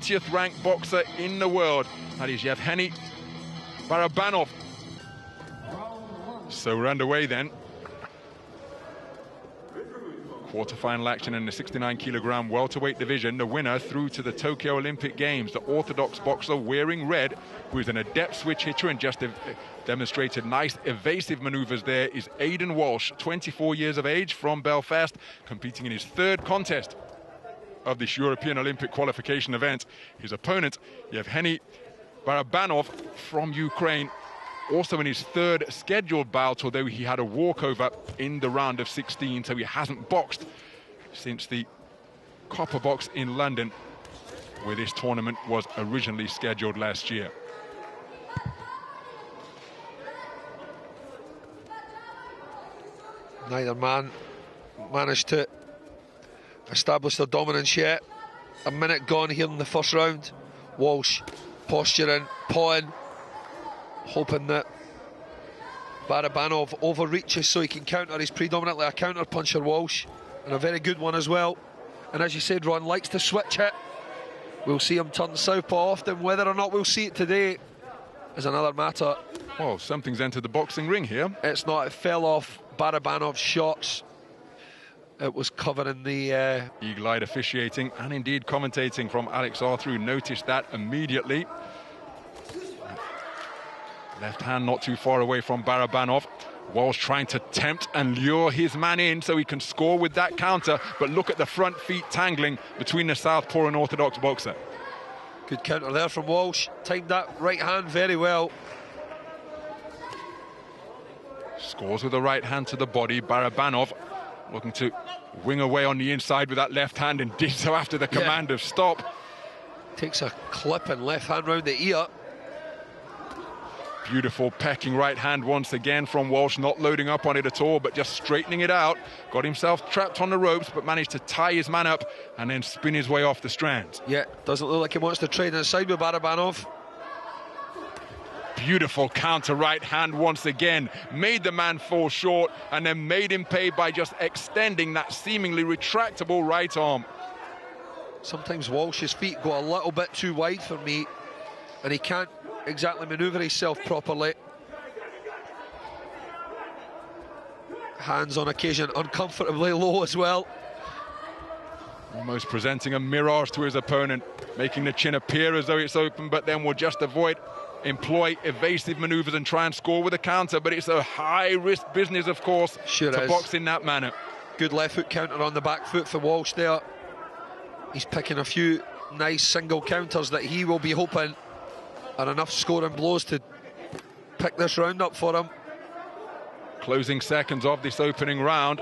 20th ranked boxer in the world. That is Evgeny Barabanov. So we're underway then. Quarter-final action in the 69-kilogram welterweight division. The winner through to the Tokyo Olympic Games. The orthodox boxer wearing red, who is an adept switch hitter and just demonstrated nice evasive maneuvers there, is Éidan Uolsch, 24 years of age, from Belfast, competing in his third contest of this European Olympic qualification event. His opponent, Evgeny Barabanov from Ukraine, also in his third scheduled bout, although he had a walkover in the round of 16, so he hasn't boxed since the Copper Box in London, where this tournament was originally scheduled last year. Neither man managed to establish their dominance yet. A minute gone here in the first round. Walsh posturing, pawing, hoping that Barabanov overreaches so he can counter. He's predominantly a counter puncher, Walsh, and a very good one as well. And as you said, Ron likes to switch it. We'll see him turn southpaw often. Whether or not we'll see it today is another matter. Well, something's entered the boxing ring here. It's not. It fell off Barabanov's shorts. It was covering the... Eagle-eyed officiating and indeed commentating from Alex Arthur, who noticed that immediately. Left hand not too far away from Barabanov. Walsh trying to tempt and lure his man in so he can score with that counter, but look at the front feet tangling between the southpaw and orthodox boxer. Good counter there from Walsh. Timed that right hand very well. Scores with the right hand to the body. Barabanov looking to wing away on the inside with that left hand, and did so after the command of stop. Takes a clip and left hand round the ear. Beautiful pecking right hand once again from Walsh, not loading up on it at all, but just straightening it out. Got himself trapped on the ropes, but managed to tie his man up and then spin his way off the strands. Yeah, doesn't look like he wants to trade inside with Barabanov. Beautiful counter right hand once again. Made the man fall short and then made him pay by just extending that seemingly retractable right arm. Sometimes Walsh's feet go a little bit too wide for me, and he can't exactly manoeuvre himself properly. Hands on occasion uncomfortably low as well. Almost presenting a mirage to his opponent, making the chin appear as though it's open, but then will just employ evasive maneuvers and try and score with a counter. But it's a high-risk business, of course, to box in that manner. Good left foot counter on the back foot for Walsh there. He's picking a few nice single counters that he will be hoping are enough scoring blows to pick this round up for him. Closing seconds of this opening round.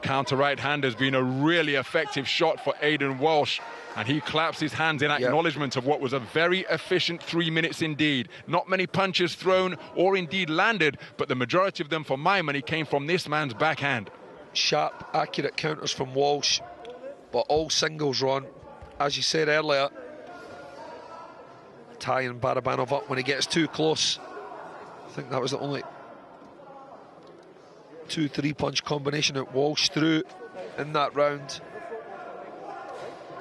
Counter right hand has been a really effective shot for Éidan Uolsch, and he claps his hands in acknowledgement of what was a very efficient 3 minutes indeed. Not many punches thrown or indeed landed, but the majority of them, for my money, came from this man's backhand. Sharp, accurate counters from Walsh, but all singles, Ron. As you said earlier, tying Barabanov up when he gets too close. I think that was the only 2-3 punch combination that Walsh threw in that round.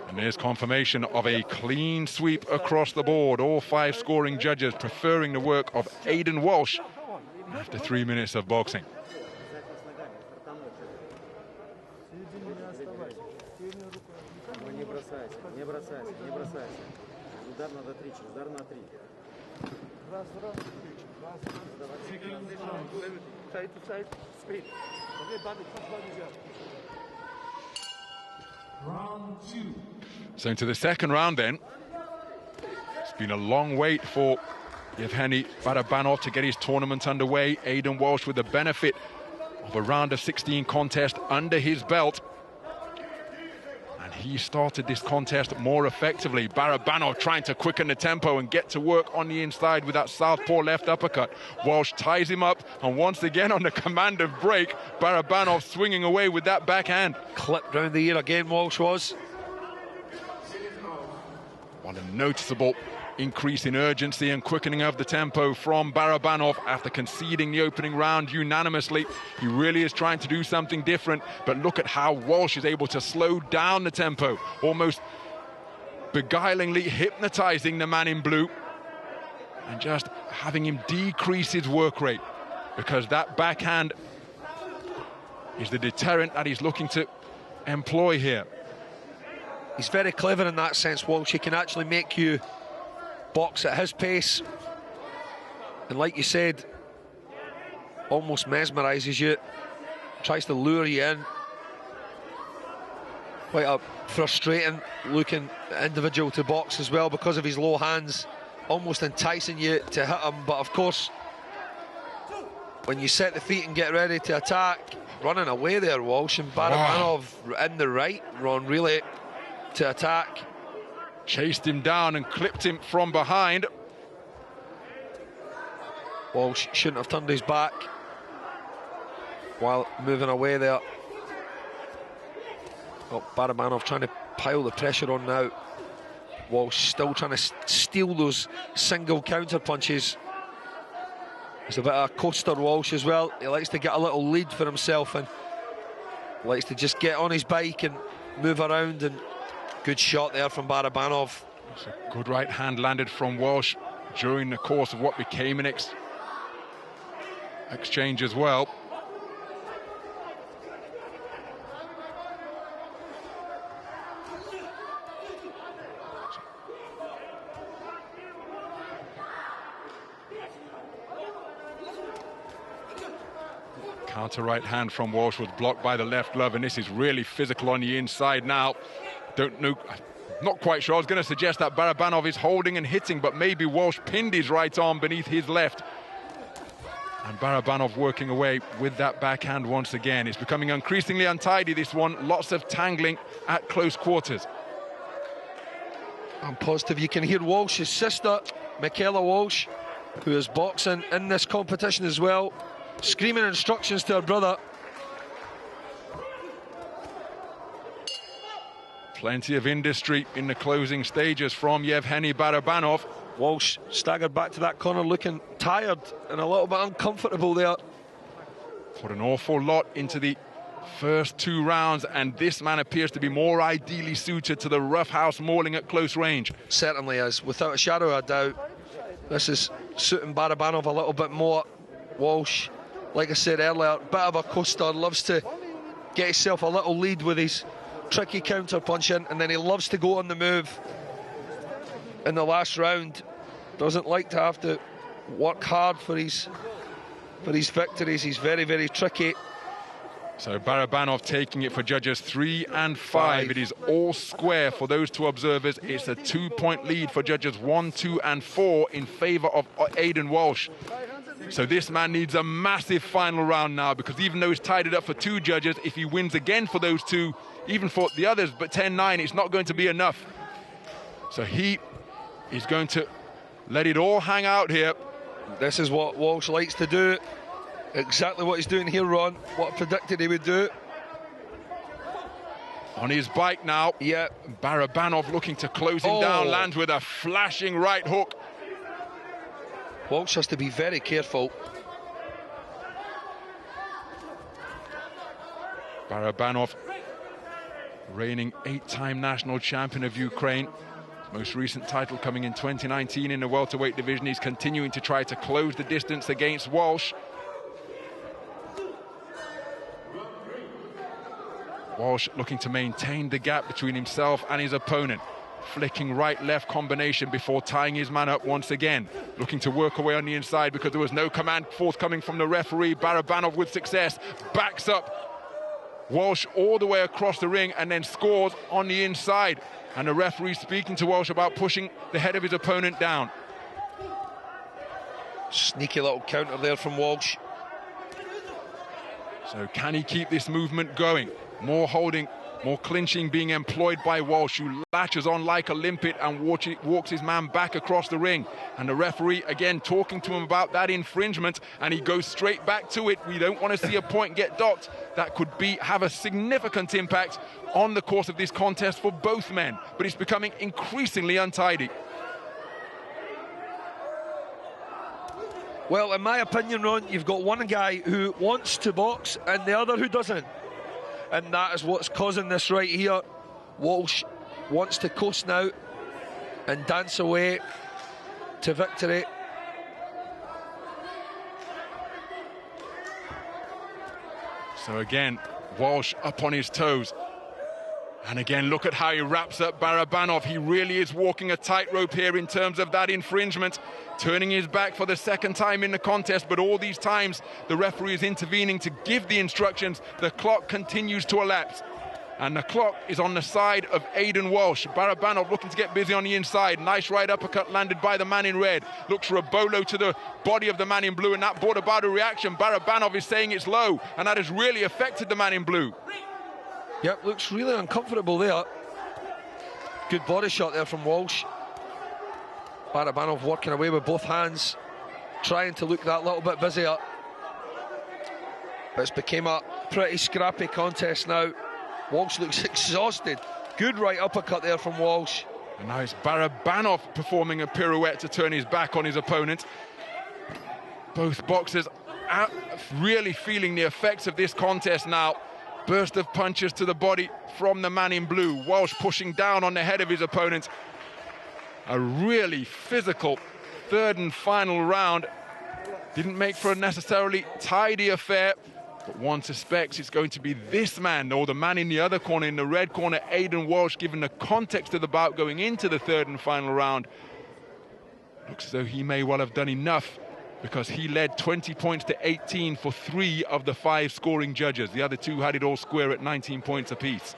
And there's confirmation of a clean sweep across the board. All 5 scoring judges preferring the work of Éidan Uolsch after 3 minutes of boxing. So into the second round then. It's been a long wait for Evgeny Barabanov to get his tournament underway. Éidan Uolsch with the benefit of a round of 16 contest under his belt. And he started this contest more effectively. Barabanov trying to quicken the tempo and get to work on the inside with that southpaw left uppercut. Walsh ties him up, and once again on the command of break, Barabanov swinging away with that backhand. Clipped round the ear again, Walsh was. What a noticeable increase in urgency and quickening of the tempo from Barabanov after conceding the opening round unanimously. He really is trying to do something different, but look at how Walsh is able to slow down the tempo, almost beguilingly hypnotizing the man in blue and just having him decrease his work rate, because that backhand is the deterrent that he's looking to employ here. He's very clever in that sense, Walsh. He can actually make you box at his pace, and like you said, almost mesmerises you, tries to lure you in. Quite a frustrating looking individual to box as well because of his low hands, almost enticing you to hit him. But of course, when you set the feet and get ready to attack, running away there, Walsh, and Barabanov in the right run really to attack. Chased him down and clipped him from behind. Walsh shouldn't have turned his back while moving away there. Got Barabanov trying to pile the pressure on now. Walsh still trying to steal those single counter punches. He's a bit of a coaster, Walsh, as well. He likes to get a little lead for himself and likes to just get on his bike and move around. And good shot there from Barabanov. It's a good right hand landed from Walsh during the course of what became an exchange as well. Counter right hand from Walsh was blocked by the left glove, and this is really physical on the inside now. Don't know, not quite sure. I was going to suggest that Barabanov is holding and hitting, but maybe Walsh pinned his right arm beneath his left. And Barabanov working away with that backhand once again. It's becoming increasingly untidy, this one. Lots of tangling at close quarters. I'm positive you can hear Walsh's sister, Michaela Walsh, who is boxing in this competition as well, screaming instructions to her brother. Plenty of industry in the closing stages from Evgeny Barabanov. Walsh staggered back to that corner looking tired and a little bit uncomfortable there. Put an awful lot into the first two rounds, and this man appears to be more ideally suited to the roughhouse mauling at close range. Certainly is, without a shadow of a doubt. This is suiting Barabanov a little bit more. Walsh, like I said earlier, bit of a coaster, loves to get himself a little lead with his tricky counter punching, and then he loves to go on the move in the last round. Doesn't like to have to work hard for his victories. He's very, very tricky. So Barabanov taking it for judges 3 and 5. It is all square for those two observers. It's a 2-point lead for judges 1, 2 and 4 in favor of Aidan Walsh. So this man needs a massive final round now, because even though he's tied it up for 2 judges, if he wins again for those 2, even for the others, but 10-9, it's not going to be enough. So he is going to let it all hang out here. This is what Walsh likes to do. Exactly what he's doing here, Ron. What I predicted he would do. On his bike now. Yeah. Barabanov looking to close him down, lands with a flashing right hook. Walsh has to be very careful. Barabanov, reigning 8-time national champion of Ukraine. Most recent title coming in 2019 in the welterweight division. He's continuing to try to close the distance against Walsh. Walsh looking to maintain the gap between himself and his opponent. Flicking right-left combination before tying his man up once again. Looking to work away on the inside because there was no command forthcoming from the referee. Barabanov with success, backs up Walsh all the way across the ring and then scores on the inside. And the referee speaking to Walsh about pushing the head of his opponent down. Sneaky little counter there from Walsh. So can he keep this movement going? More holding, more clinching being employed by Walsh, who latches on like a limpet and walks his man back across the ring. And the referee, again, talking to him about that infringement, and he goes straight back to it. We don't want to see a point get docked. That could have a significant impact on the course of this contest for both men. But it's becoming increasingly untidy. Well, in my opinion, Ron, you've got one guy who wants to box and the other who doesn't. And that is what's causing this right here. Walsh wants to coast now, and dance away to victory. So again, Walsh up on his toes. And again, look at how he wraps up Barabanov. He really is walking a tightrope here in terms of that infringement, turning his back for the second time in the contest, but all these times the referee is intervening to give the instructions. The clock continues to elapse. And the clock is on the side of Aidan Walsh. Barabanov looking to get busy on the inside. Nice right uppercut landed by the man in red. Looks for a bolo to the body of the man in blue, and that brought about a reaction. Barabanov is saying it's low, and that has really affected the man in blue. Yep, looks really uncomfortable there. Good body shot there from Walsh. Barabanov working away with both hands, trying to look that little bit busier. But it's became a pretty scrappy contest now. Walsh looks exhausted. Good right uppercut there from Walsh. And now it's Barabanov performing a pirouette to turn his back on his opponent. Both boxers are really feeling the effects of this contest now. Burst of punches to the body from the man in blue. Walsh pushing down on the head of his opponent. A really physical third and final round. Didn't make for a necessarily tidy affair, but one suspects it's going to be this man, or the man in the other corner, in the red corner, Aidan Walsh, given the context of the bout going into the third and final round. Looks as though he may well have done enough, because he led 20 points to 18 for 3 of the 5 scoring judges. The other 2 had it all square at 19 points apiece.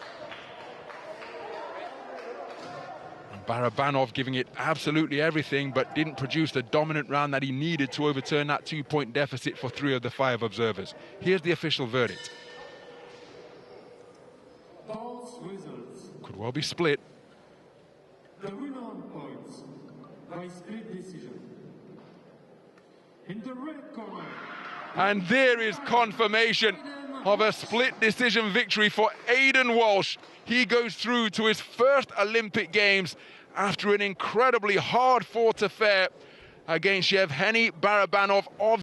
And Barabanov giving it absolutely everything, but didn't produce the dominant round that he needed to overturn that 2-point deficit for 3 of the 5 observers. Here's the official verdict. Could well be split. The winner on points by split decision. In the red corner. And there is confirmation of a split decision victory for Aidan Walsh. He goes through to his first Olympic Games after an incredibly hard-fought affair against Evgeny Barabanov of